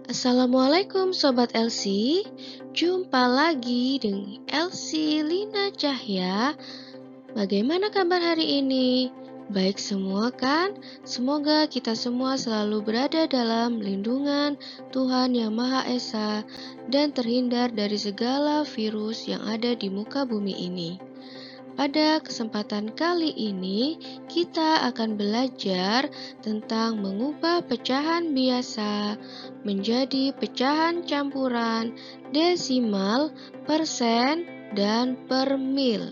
Assalamualaikum Sobat Elsie. Jumpa lagi dengan Elsie Lina Cahya. Bagaimana kabar hari ini? Baik semua kan? Semoga kita semua selalu berada dalam lindungan Tuhan Yang Maha Esa dan terhindar dari segala virus yang ada di muka bumi ini. Pada kesempatan kali ini, kita akan belajar tentang mengubah pecahan biasa menjadi pecahan campuran, desimal, persen, dan per mil.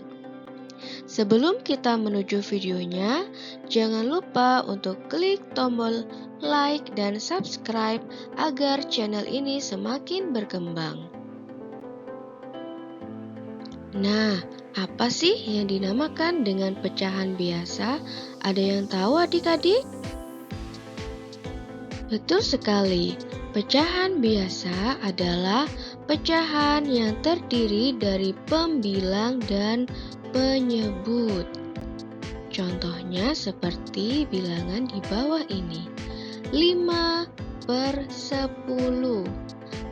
Sebelum kita menuju videonya, jangan lupa untuk klik tombol like dan subscribe agar channel ini semakin berkembang. Nah, apa sih yang dinamakan dengan pecahan biasa? Ada yang tahu adik-adik? Betul sekali, pecahan biasa adalah pecahan yang terdiri dari pembilang dan penyebut. Contohnya seperti bilangan di bawah ini, 5/10.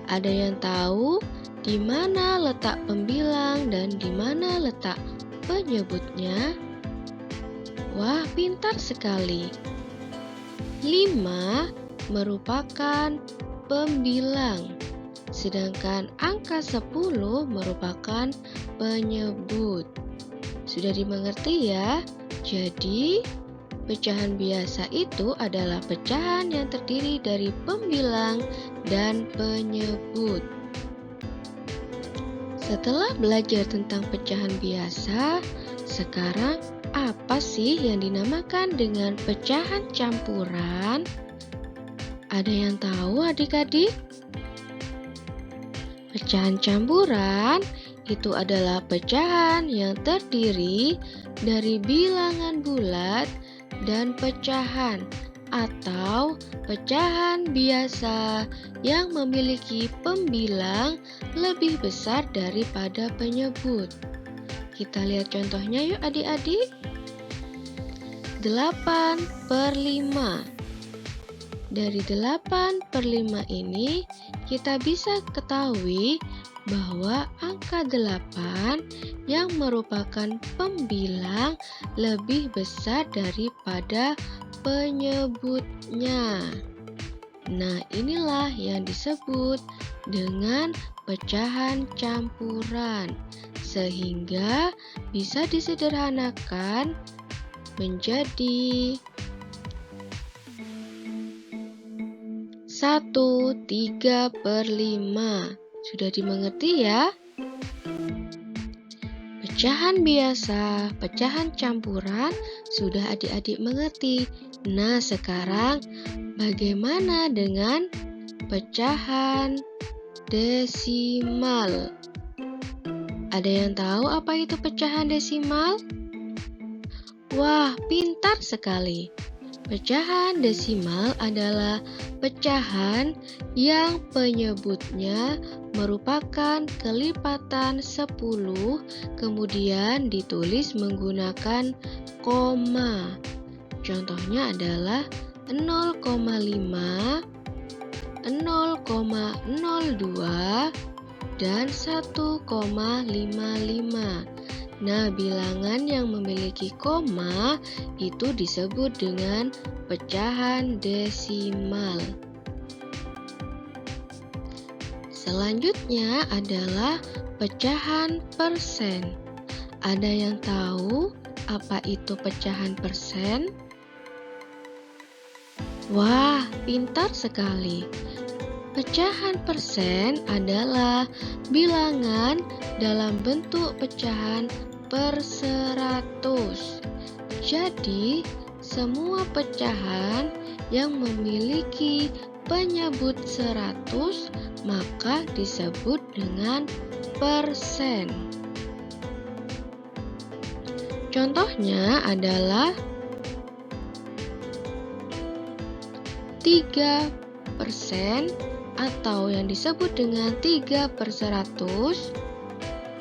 Ada yang tahu di mana letak pembilang dan di mana letak penyebutnya? Wah, pintar sekali. 5 merupakan pembilang, sedangkan angka 10 merupakan penyebut. Sudah dimengerti ya? Jadi, pecahan biasa itu adalah pecahan yang terdiri dari pembilang dan penyebut. Setelah belajar tentang pecahan biasa, sekarang apa sih yang dinamakan dengan pecahan campuran? Ada yang tahu adik-adik? Pecahan campuran itu adalah pecahan yang terdiri dari bilangan bulat dan pecahan atau pecahan biasa yang memiliki pembilang lebih besar daripada penyebut. Kita lihat contohnya yuk adik-adik. 8/5. Dari 8/5 ini kita bisa ketahui bahwa angka 8 yang merupakan pembilang lebih besar daripada penyebutnya. Nah, inilah yang disebut dengan pecahan campuran, sehingga bisa disederhanakan menjadi 1/3/5. Sudah dimengerti ya? Pecahan biasa, pecahan campuran sudah adik-adik mengerti. Nah, sekarang bagaimana dengan pecahan desimal? Ada yang tahu apa itu pecahan desimal? Wah, pintar sekali. Pecahan desimal adalah pecahan yang penyebutnya merupakan kelipatan 10, kemudian ditulis menggunakan koma. Contohnya adalah 0,5, 0,02, dan 1,55. Nah, bilangan yang memiliki koma itu disebut dengan pecahan desimal. Selanjutnya adalah pecahan persen. Ada yang tahu apa itu pecahan persen? Wah, pintar sekali. Pecahan persen adalah bilangan dalam bentuk pecahan per 100. Jadi, semua pecahan yang memiliki penyebut 100 maka disebut dengan persen. Contohnya adalah 3% atau yang disebut dengan 3/100,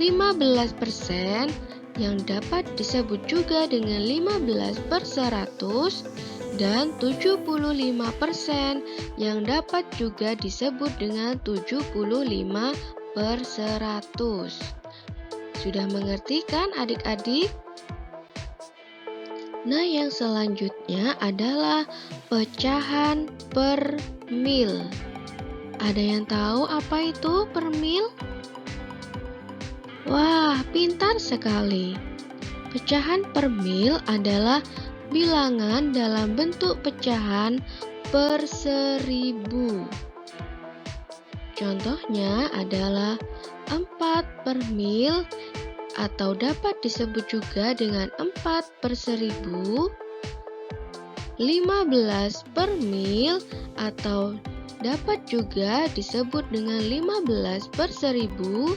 15% yang dapat disebut juga dengan 15/100, dan 75% yang dapat juga disebut dengan 75/100. Sudah mengerti kan adik-adik? Nah, yang selanjutnya adalah pecahan per mil. Ada yang tahu apa itu per mil? Wah, pintar sekali. Pecahan per mil adalah bilangan dalam bentuk pecahan per 1000. Contohnya adalah 4 per mil, atau dapat disebut juga dengan 4/1000, 15 per mil, atau dapat juga disebut dengan 15/1000,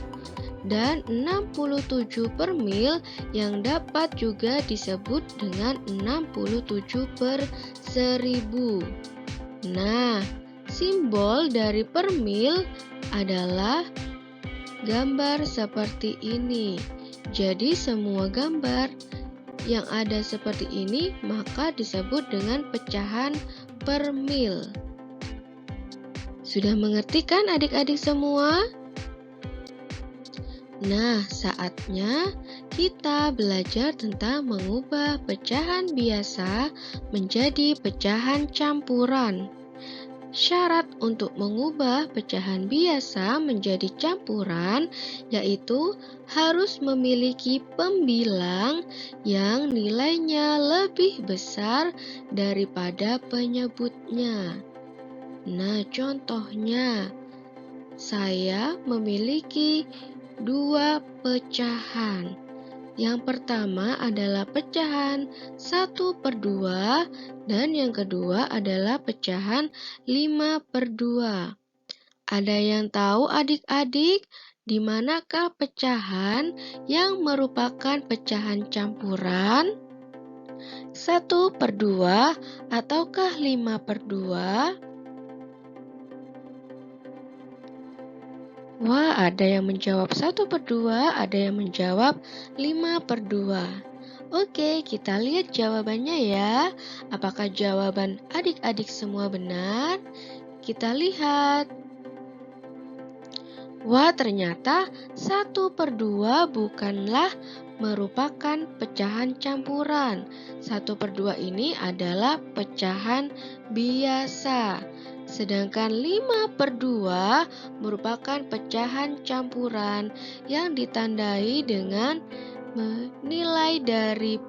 dan 67 per mil yang dapat juga disebut dengan 67/1000. Nah, simbol dari per mil adalah gambar seperti ini. Jadi semua gambar yang ada seperti ini maka disebut dengan pecahan per mil. Sudah mengerti kan adik-adik semua? Nah, saatnya kita belajar tentang mengubah pecahan biasa menjadi pecahan campuran. Syarat untuk mengubah pecahan biasa menjadi campuran yaitu harus memiliki pembilang yang nilainya lebih besar daripada penyebutnya. Nah, contohnya, saya memiliki 2 pecahan. Yang pertama adalah pecahan 1/2 dan yang kedua adalah pecahan 5/2. Ada yang tahu adik-adik di manakah pecahan yang merupakan pecahan campuran? 1/2 ataukah 5/2? Wah, ada yang menjawab 1/2, ada yang menjawab 5/2. Oke, kita lihat jawabannya ya. Apakah jawaban adik-adik semua benar? Kita lihat. Wah, ternyata 1/2 bukanlah merupakan pecahan campuran. 1/2 ini adalah pecahan biasa. Sedangkan 5/2 merupakan pecahan campuran yang ditandai dengan nilai dari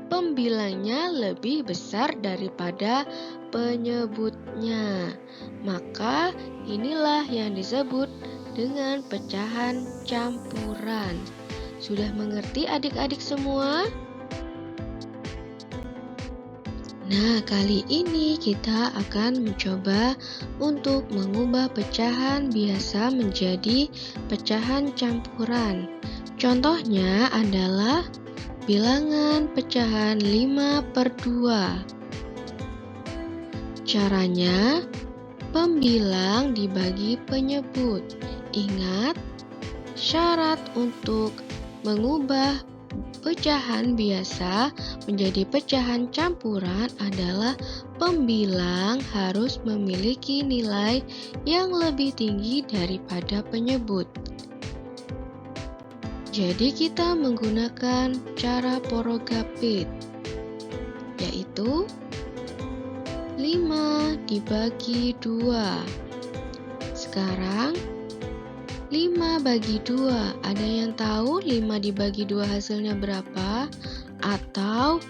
pembilangnya lebih besar daripada penyebutnya. Maka inilah yang disebut dengan pecahan campuran. Sudah mengerti adik-adik semua? Nah, kali ini kita akan mencoba untuk mengubah pecahan biasa menjadi pecahan campuran. Contohnya adalah bilangan pecahan 5/2. Caranya, pembilang dibagi penyebut. Ingat, syarat untuk mengubah pecahan biasa menjadi pecahan campuran adalah pembilang harus memiliki nilai yang lebih tinggi daripada penyebut. Jadi kita menggunakan cara porogapit, yaitu 5 dibagi 2. Sekarang 5 bagi 2, ada yang tahu 5 dibagi 2 hasilnya berapa? Atau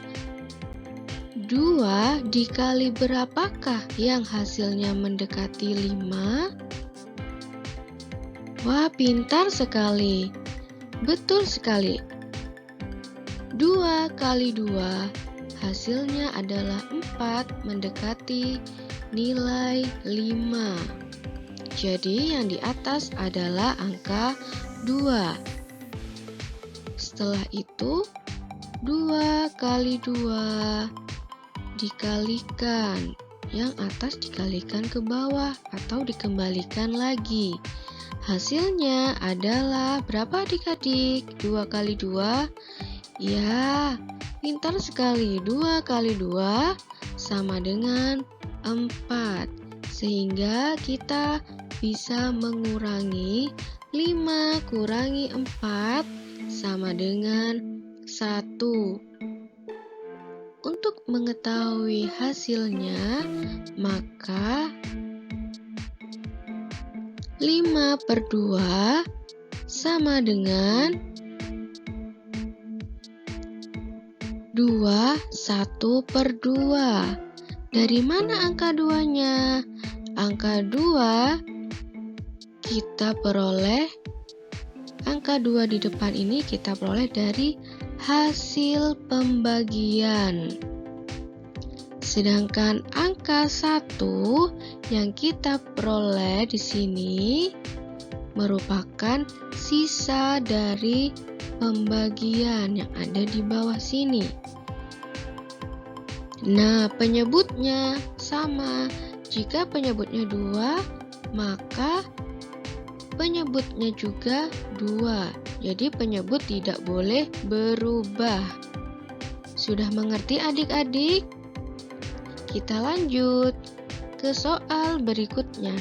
2 dikali berapakah yang hasilnya mendekati 5? Wah, pintar sekali. Betul sekali. 2 kali 2 hasilnya adalah 4 mendekati nilai 5. Jadi yang di atas adalah angka 2. Setelah itu 2 kali 2 dikalikan. Yang atas dikalikan ke bawah atau dikembalikan lagi. Hasilnya adalah berapa adik-adik? 2 kali 2 Ya, pintar sekali. 2 kali 2 sama dengan 4. Sehingga kita bisa mengurangi 5 kurangi 4 sama dengan 1. Untuk mengetahui hasilnya, maka 5/2 sama dengan 2 1/2. Dari mana angka 2-nya? Angka 2 kita peroleh, angka 2 di depan ini kita peroleh dari hasil pembagian. Sedangkan angka 1 yang kita peroleh di sini merupakan sisa dari pembagian yang ada di bawah sini. Nah, penyebutnya sama. Jika penyebutnya 2, maka penyebutnya juga 2. Jadi penyebut tidak boleh berubah. Sudah mengerti adik-adik? Kita lanjut ke soal berikutnya.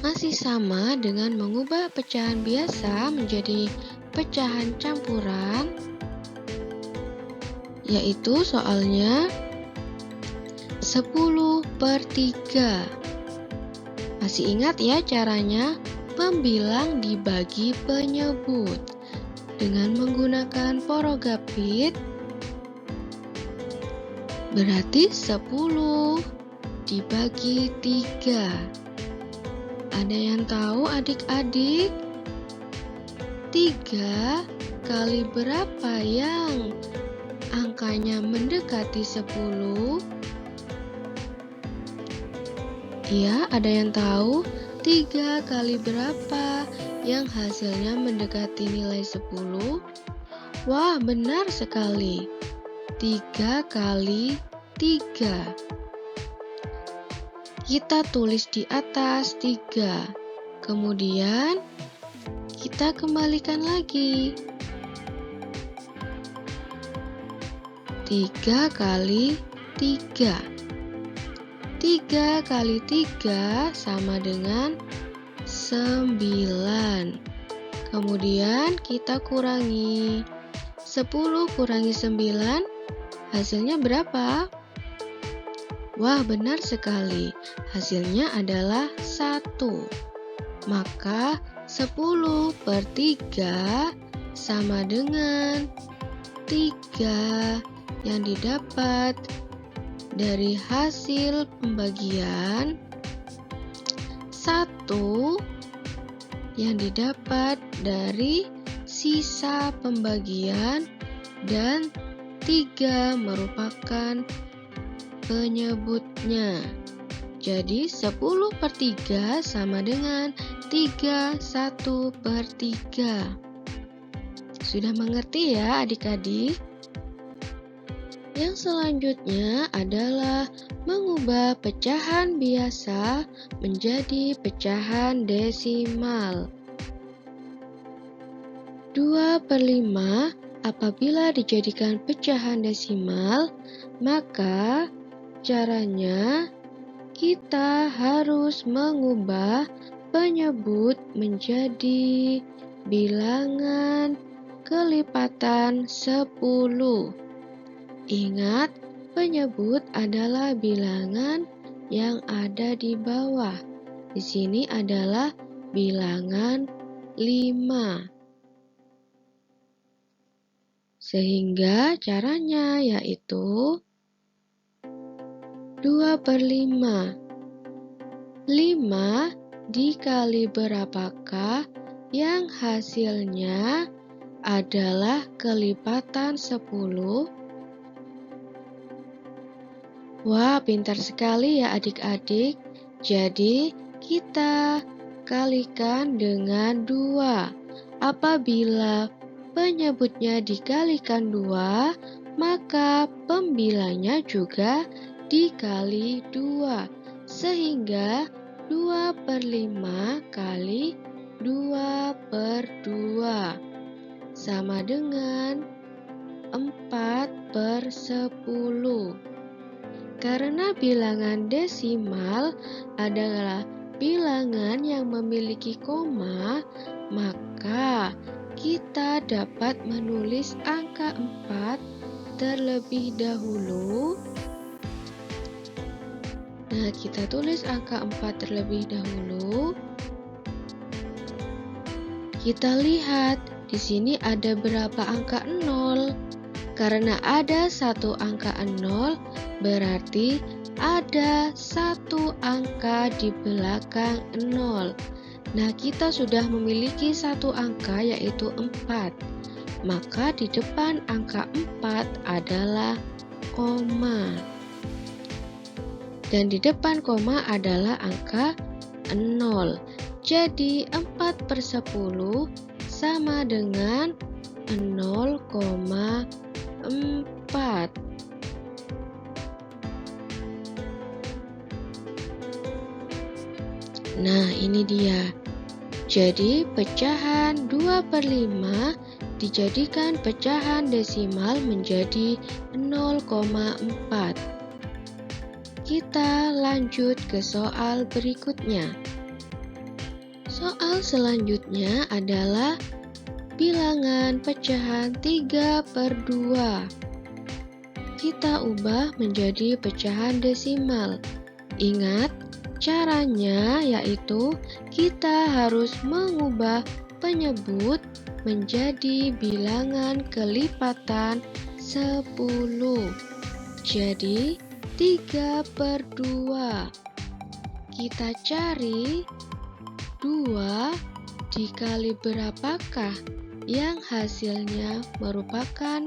Masih sama dengan mengubah pecahan biasa menjadi pecahan campuran, yaitu soalnya 10/3. Masih ingat ya caranya? Pembilang dibagi penyebut dengan menggunakan porogapit. Berarti 10 dibagi 3. Ada yang tahu adik-adik? 3 kali berapa yang angkanya mendekati 10? Ya, ada yang tahu? 3 kali berapa yang hasilnya mendekati nilai 10? Wah, benar sekali. 3 kali 3. Kita tulis di atas 3. Kemudian kita kembalikan lagi. 3 kali 3. 3 kali 3 sama dengan 9. Kemudian kita kurangi. 10 kurangi 9, hasilnya berapa? Wah, benar sekali. Hasilnya adalah 1. Maka 10/3 sama dengan 3 yang didapat dari hasil pembagian, 1 yang didapat dari sisa pembagian, dan 3 merupakan penyebutnya. Jadi 10/3 sama dengan 3 1/3. Sudah mengerti ya adik-adik? Yang selanjutnya adalah mengubah pecahan biasa menjadi pecahan desimal. 2/5 apabila dijadikan pecahan desimal, maka caranya kita harus mengubah penyebut menjadi bilangan kelipatan 10. Ingat, penyebut adalah bilangan yang ada di bawah. Di sini adalah bilangan 5. Sehingga caranya yaitu 2/5. 5 dikali berapakah yang hasilnya adalah kelipatan 10? Wah, pintar sekali ya adik-adik. Jadi, kita kalikan dengan 2. Apabila penyebutnya dikalikan 2, maka pembilangnya juga dikali 2. Sehingga 2/5 kali 2/2. sama dengan 4/10. Karena bilangan desimal adalah bilangan yang memiliki koma, maka kita dapat menulis angka 4 terlebih dahulu. Nah, kita tulis angka 4 terlebih dahulu. Kita lihat di sini ada berapa angka 0. Karena ada satu angka 0, berarti ada satu angka di belakang 0. Nah, kita sudah memiliki satu angka yaitu 4. Maka di depan angka 4 adalah koma. Dan di depan koma adalah angka 0. Jadi 4/10 sama dengan 0,4. Nah, ini dia. Jadi, pecahan 2/5 dijadikan pecahan desimal menjadi 0,4. Kita lanjut ke soal berikutnya. Soal selanjutnya adalah bilangan pecahan 3/2. Kita ubah menjadi pecahan desimal. Ingat, caranya yaitu kita harus mengubah penyebut menjadi bilangan kelipatan 10. Jadi, 3/2. Kita cari 2 dikali berapakah yang hasilnya merupakan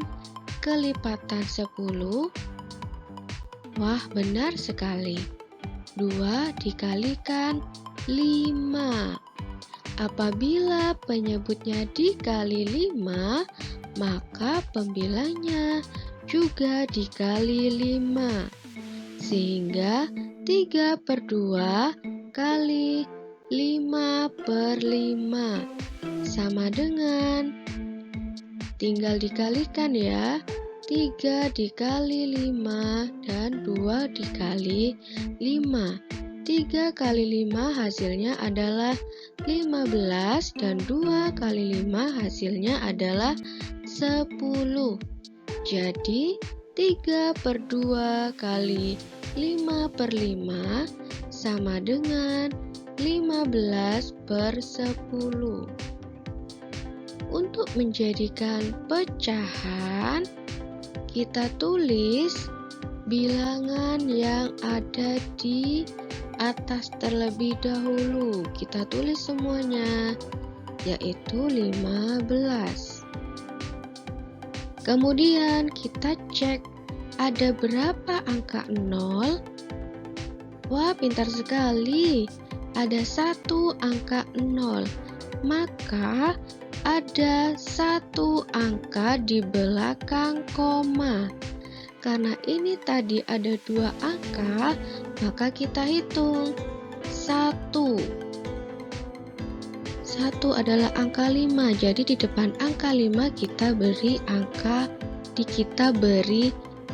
kelipatan 10? Wah, benar sekali. 2 dikalikan 5. Apabila penyebutnya dikali 5, maka pembilangnya juga dikali 5. Sehingga 3/2 kali 5/5 sama dengan, tinggal dikalikan ya, 3 dikali 5 dan 2 dikali 5. 3 kali 5 hasilnya adalah 15 dan 2 kali 5 hasilnya adalah 10. Jadi 3/2 kali 5/5 sama dengan 15/10. Untuk menjadikan pecahan, kita tulis bilangan yang ada di atas terlebih dahulu. Kita tulis semuanya, yaitu 15. Kemudian kita cek ada berapa angka 0. Wah, pintar sekali. Ada satu angka 0. Maka ada satu angka di belakang koma. Karena ini tadi ada 2 angka, maka kita hitung 1. 1 adalah angka 5. Jadi di depan angka 5 kita beri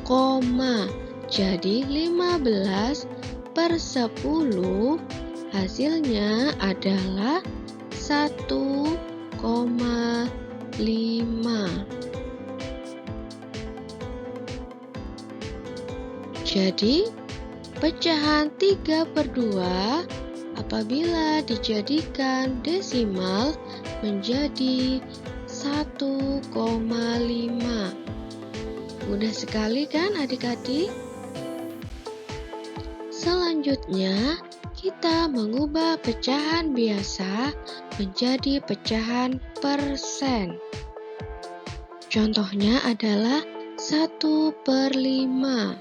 koma. Jadi 15/10 hasilnya adalah 1,5. Jadi, pecahan 3/2 apabila dijadikan desimal menjadi 1,5. Mudah sekali kan adik-adik? Selanjutnya, kita mengubah pecahan biasa menjadi pecahan persen. Contohnya adalah 1/5.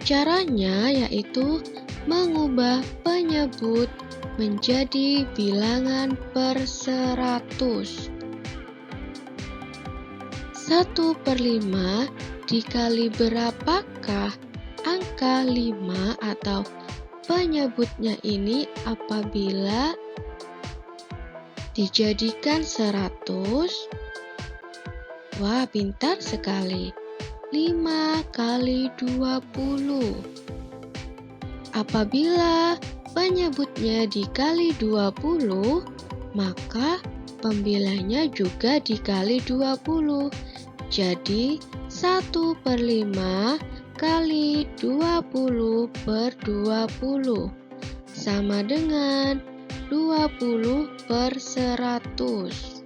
Caranya yaitu mengubah penyebut menjadi bilangan per 100. 1/5 dikali berapakah angka 5 atau penyebutnya ini apabila dijadikan 100. Wah, pintar sekali. 5 kali 20. Apabila penyebutnya dikali 20, maka pembilangnya juga dikali 20. Jadi 1/5 kali 20 per 20 sama dengan 20/100.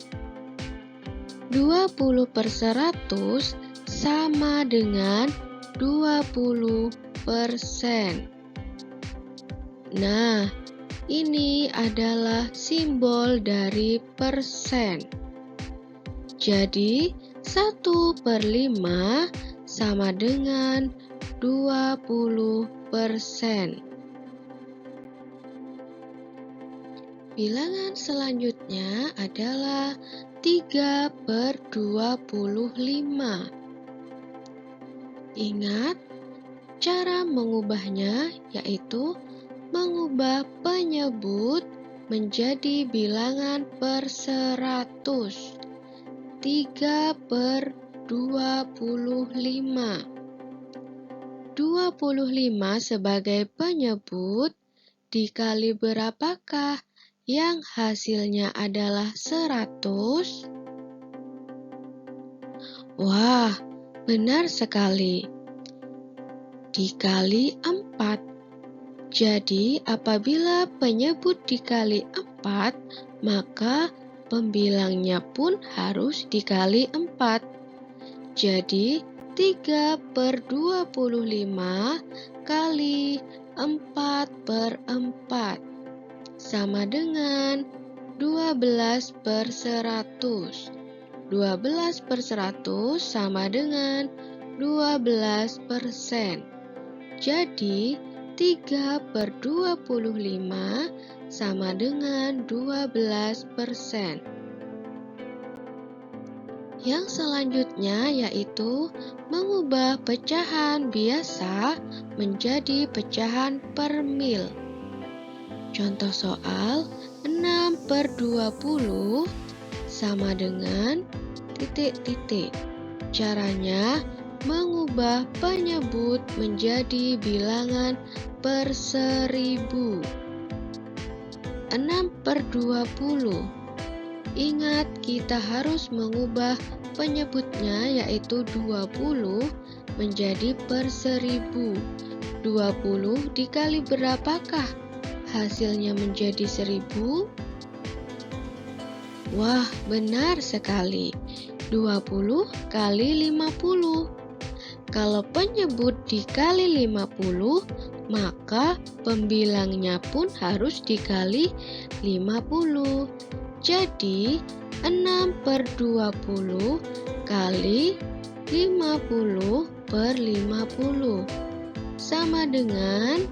20/100 sama dengan 20%. Nah, ini adalah simbol dari persen. Jadi, 1/5 sama dengan 20%. Bilangan selanjutnya adalah 3/25. Ingat, cara mengubahnya yaitu mengubah penyebut menjadi bilangan per 100. 3/25. 25 sebagai penyebut dikali berapakah yang hasilnya adalah 100? Wah, benar sekali. Dikali 4. Jadi, apabila penyebut dikali 4, maka pembilangnya pun harus dikali 4. Jadi, 3/25 kali 4/4 sama dengan 12/100. 12/100 sama dengan 12%. Jadi, 3/25 sama dengan 12%. Yang selanjutnya yaitu mengubah pecahan biasa menjadi pecahan per mil. Contoh soal 6/20 sama dengan titik-titik. Caranya mengubah penyebut menjadi bilangan per 1000. 6/20. Ingat, kita harus mengubah penyebutnya yaitu 20 menjadi per 1000. 20 dikali berapakah hasilnya menjadi 1000? Wah, benar sekali. 20 kali 50. Kalau penyebut dikali 50, maka pembilangnya pun harus dikali 50. Jadi, 6/20 kali 50/50 sama dengan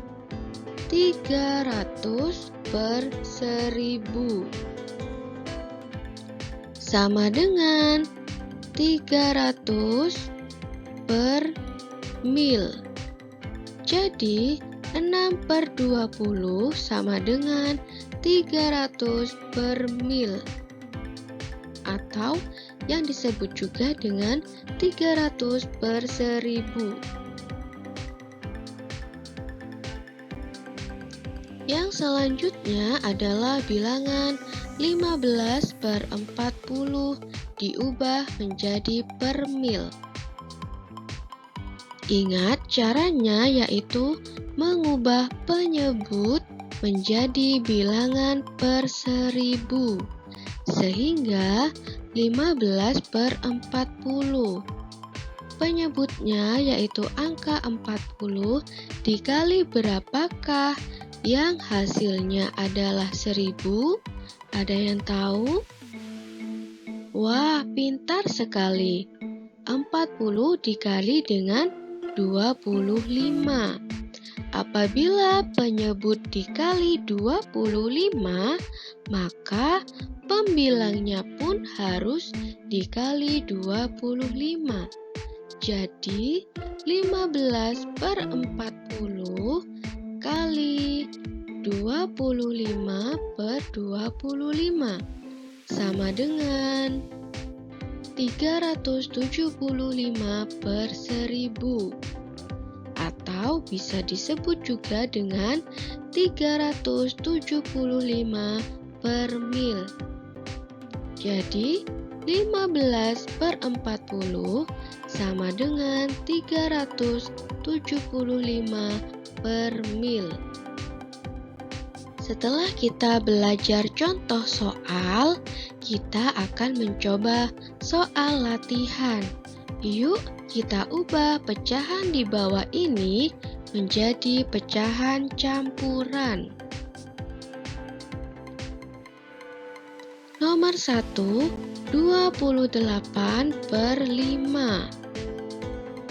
300/1000 sama dengan 300 per mil. Jadi 6/20 sama dengan 300 per mil, atau yang disebut juga dengan 300 per 1000. Yang selanjutnya adalah bilangan 15/40 diubah menjadi per mil. Ingat, caranya yaitu mengubah penyebut menjadi bilangan per 1000, sehingga 15/40. Penyebutnya yaitu angka 40 dikali berapakah yang hasilnya adalah 1000? Ada yang tahu? Wah, pintar sekali. 40 dikali dengan 25. Apabila penyebut dikali 25, maka pembilangnya pun harus dikali 25. Jadi 15/40 kali 25/25 sama dengan 375/1000, atau bisa disebut juga dengan 375/mil. Jadi 15/40 sama dengan 375/mil. Setelah kita belajar contoh soal, kita akan mencoba soal latihan. Yuk, kita ubah pecahan di bawah ini menjadi pecahan campuran. Nomor 1, 28/5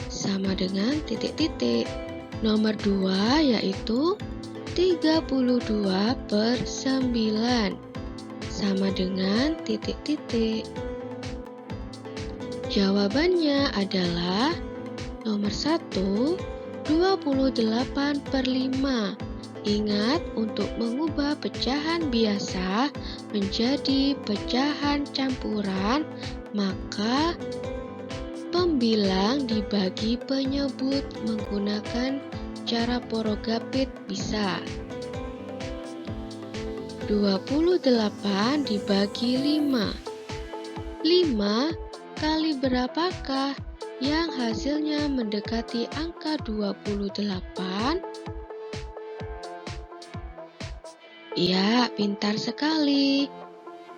sama dengan titik-titik. Nomor 2 yaitu 32/9 sama dengan titik-titik. Jawabannya adalah nomor 1, 28/5. Ingat, untuk mengubah pecahan biasa menjadi pecahan campuran, maka pembilang dibagi penyebut menggunakan cara porogapit bisa. 28 dibagi 5. 5 kali berapakah yang hasilnya mendekati angka 28? Ya, pintar sekali.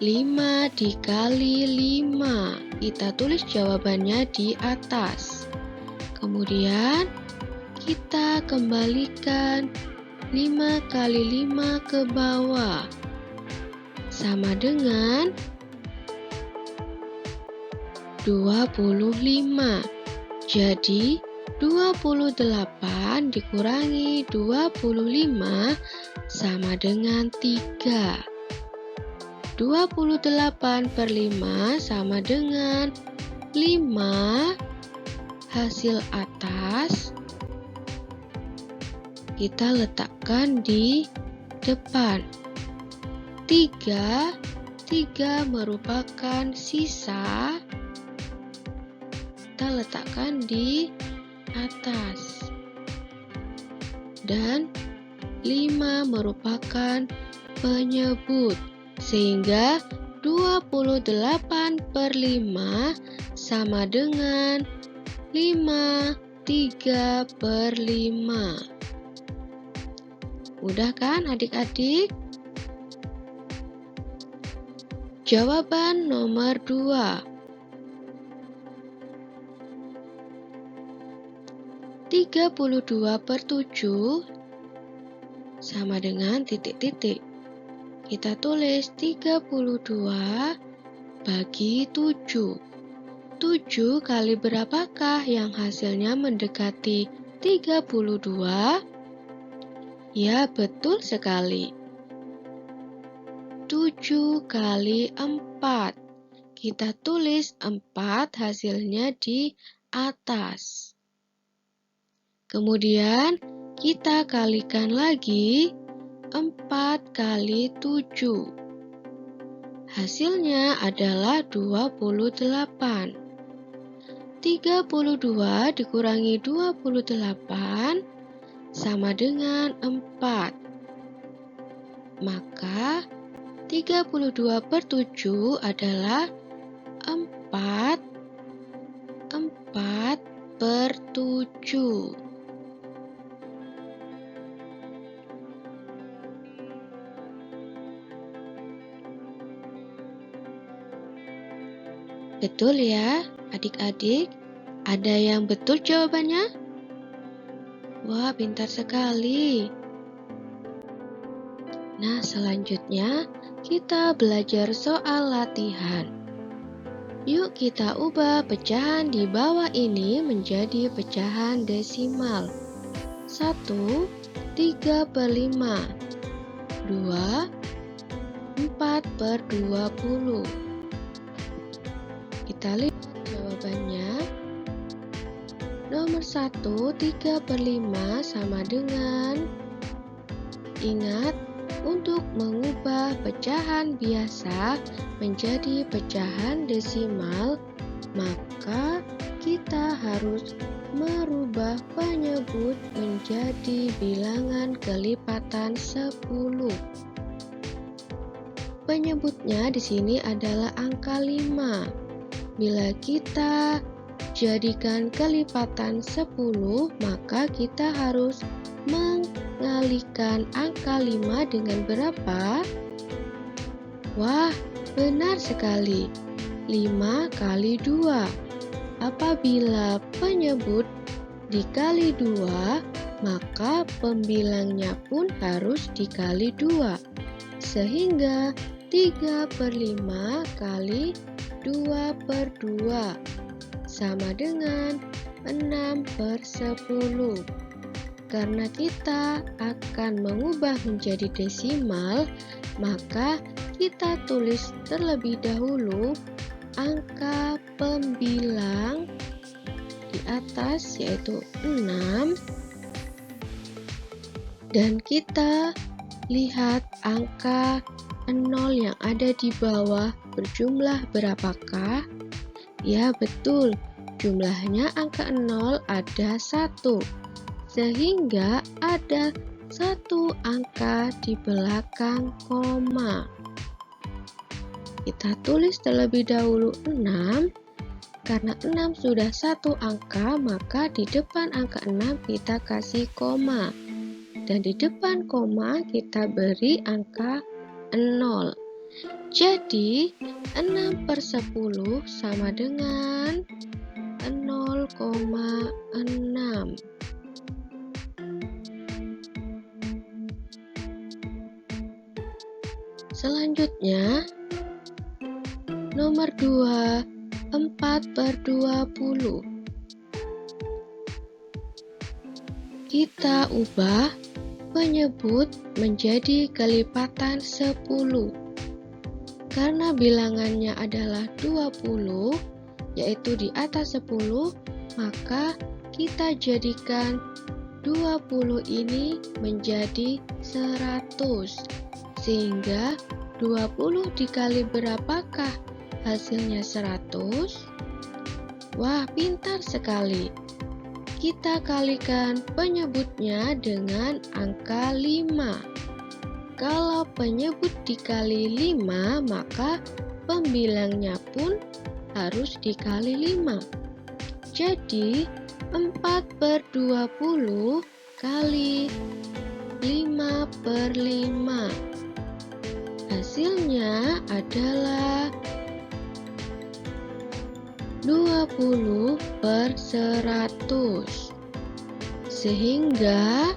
5 dikali 5. Kita tulis jawabannya di atas. Kemudian kita kembalikan 5 kali 5 ke bawah, sama dengan 25. Jadi 28 dikurangi 25 sama dengan 3. 28/5 sama dengan 5. Hasil atas kita letakkan di depan. 3 merupakan sisa, kita letakkan di atas. Dan 5 merupakan penyebut, sehingga 28/5 sama dengan 5/3/5. Mudah kan adik-adik? Jawaban nomor 2. 32/7 sama dengan titik-titik. Kita tulis 32 bagi 7. 7 kali berapakah yang hasilnya mendekati 32? Ya, betul sekali. 7 kali 4. Kita tulis 4 hasilnya di atas. Kemudian kita kalikan lagi 4 kali 7. Hasilnya adalah 28. 32 dikurangi 28 sama dengan 4. Maka 32/7 adalah 4/7. Betul ya, adik-adik? Ada yang betul jawabannya? Wah, pintar sekali. Nah, selanjutnya kita belajar soal latihan. Yuk kita ubah pecahan di bawah ini menjadi pecahan desimal. 1, 3/5. 2, 4/20. Kita lihat jawabannya. Nomor 1, 3/5 sama dengan, ingat, untuk mengubah pecahan biasa menjadi pecahan desimal, maka kita harus merubah penyebut menjadi bilangan kelipatan 10. Penyebutnya di sini adalah angka 5. Bila kita jadikan kelipatan 10, maka kita harus mengalikan angka 5 dengan berapa? Wah, benar sekali. 5 kali 2. Apabila penyebut dikali 2, maka pembilangnya pun harus dikali 2. Sehingga 3/5 kali 2/2 sama dengan 6/10. Karena kita akan mengubah menjadi desimal, maka kita tulis terlebih dahulu angka pembilang di atas, yaitu 6, dan kita lihat angka 0 yang ada di bawah berjumlah berapakah? Ya, betul, jumlahnya angka 0 ada 1, sehingga ada 1 angka di belakang koma. Kita tulis terlebih dahulu 6, karena 6 sudah 1 angka, maka di depan angka 6 kita kasih koma. Dan di depan koma kita beri angka 0. Jadi 6/10 sama dengan 0,6. Selanjutnya, nomor 2, 4/20. Kita ubah penyebut menjadi kelipatan 10. Karena bilangannya adalah 20, yaitu di atas 10, maka kita jadikan 20 ini menjadi 100. Sehingga 20 dikali berapakah hasilnya 100? Wah, pintar sekali. Kita kalikan penyebutnya dengan angka 5. Kalau penyebut dikali 5, maka pembilangnya pun harus dikali 5. Jadi 4/20 kali 5/5. Hasilnya adalah 20/100. Sehingga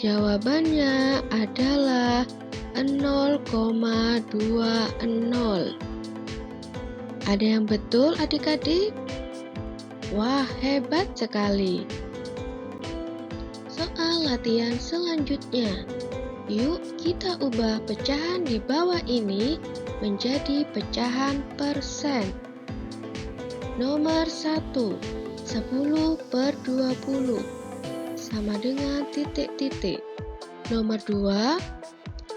jawabannya adalah 0,20. Ada yang betul adik-adik? Wah, hebat sekali. Soal latihan selanjutnya. Yuk kita ubah pecahan di bawah ini menjadi pecahan persen. Nomor 1, 10/20 sama dengan titik-titik. Nomor 2,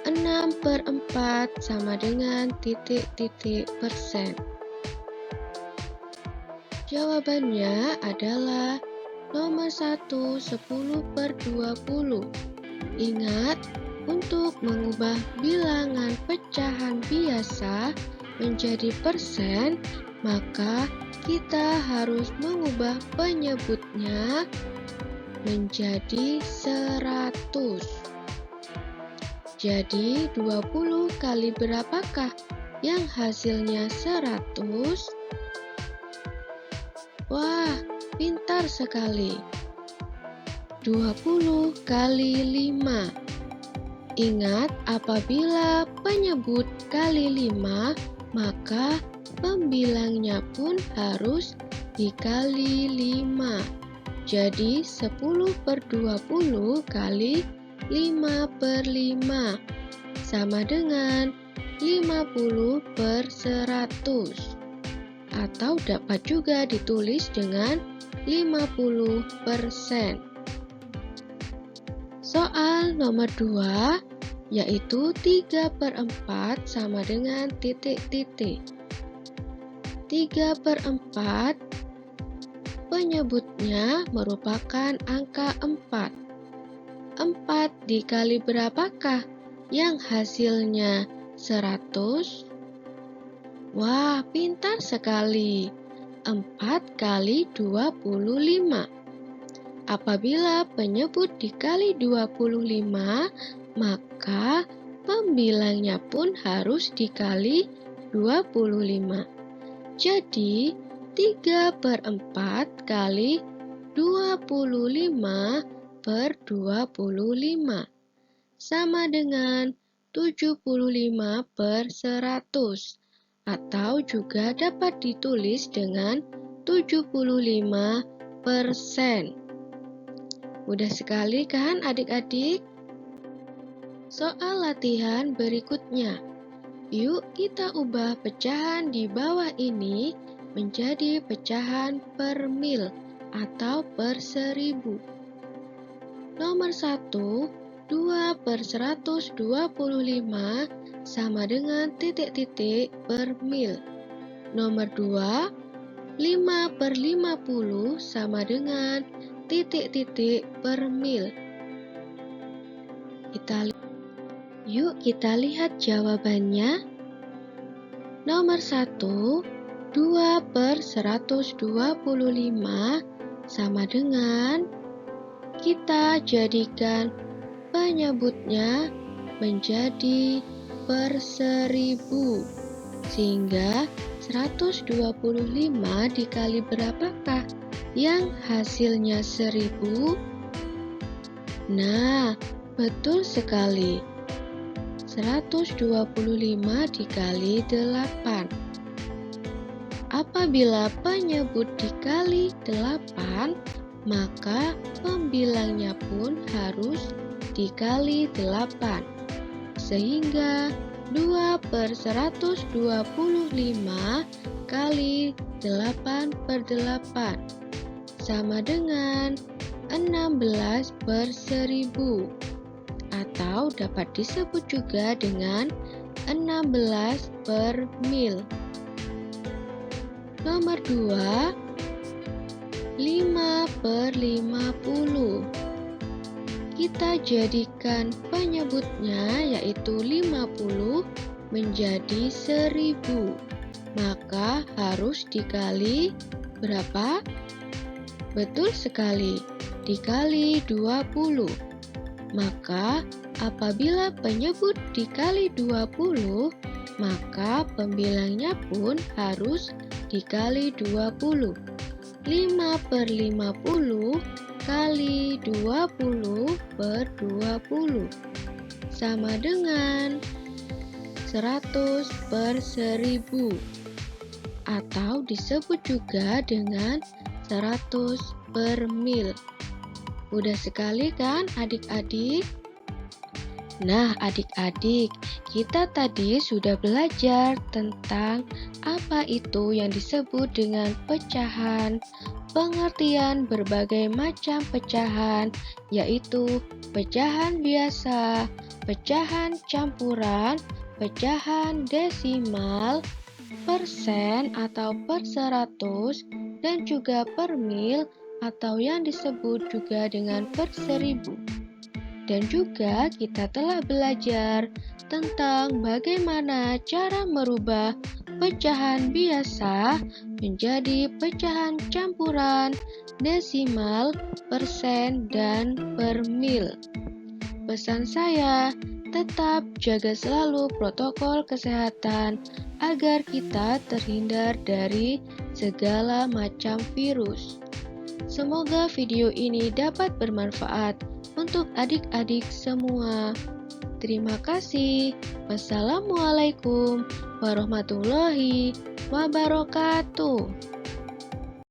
6/4 sama dengan titik-titik persen. Jawabannya adalah nomor 1, 10/20. Ingat, untuk mengubah bilangan pecahan biasa menjadi persen, maka kita harus mengubah penyebutnya menjadi 100. Jadi 20 kali berapakah yang hasilnya 100? Wah, pintar sekali. 20 kali 5. Ingat, apabila penyebut kali 5, maka pembilangnya pun harus dikali 5. Jadi 10/20 kali 5/5 sama dengan 50/100. Atau dapat juga ditulis dengan 50%. Soal nomor 2, yaitu 3/4 sama dengan titik-titik. 3/4 penyebutnya merupakan angka 4. 4 dikali berapakah yang hasilnya 100? Wah, pintar sekali. 4 kali 25. Apabila penyebut dikali 25, maka pembilangnya pun harus dikali 25. Jadi, 3/4 kali 25/25 sama dengan 75/100, atau juga dapat ditulis dengan 75%. Mudah sekali kan adik-adik? Soal latihan berikutnya. Yuk kita ubah pecahan di bawah ini menjadi pecahan per mil atau per 1000. Nomor 1, 2/125 sama dengan titik-titik per mil. Nomor 2, 5/50 sama dengan titik-titik per mil. Yuk kita lihat jawabannya. Nomor 1, 2/125 sama dengan, kita jadikan penyebutnya menjadi per 1000, sehingga 125 dikali berapakah yang hasilnya 1000? Nah, betul sekali. 125 dikali 8. Apabila penyebut dikali 8, maka pembilangnya pun harus dikali 8. Sehingga 2/125 kali 8/8 sama dengan 16/1000. Atau dapat disebut juga dengan 16 per mil. Nomor 2, 5/50. Kita jadikan penyebutnya yaitu 50 menjadi 1000. Maka harus dikali berapa? Betul sekali, dikali 20. Maka apabila penyebut dikali 20, maka pembilangnya pun harus dikali 20. 5/50 kali 20/20 sama dengan 100/1000, atau disebut juga dengan 100 per mil. Mudah sekali kan adik-adik? Nah adik-adik, kita tadi sudah belajar tentang apa itu yang disebut dengan pecahan, pengertian berbagai macam pecahan, yaitu pecahan biasa, pecahan campuran, pecahan desimal, persen atau per 100, dan juga per mil atau yang disebut juga dengan per 1000. Dan juga kita telah belajar tentang bagaimana cara merubah pecahan biasa menjadi pecahan campuran, desimal, persen, dan per mil. Pesan saya, tetap jaga selalu protokol kesehatan agar kita terhindar dari segala macam virus. Semoga video ini dapat bermanfaat untuk adik-adik semua. Terima kasih. Wassalamualaikum warahmatullahi wabarakatuh.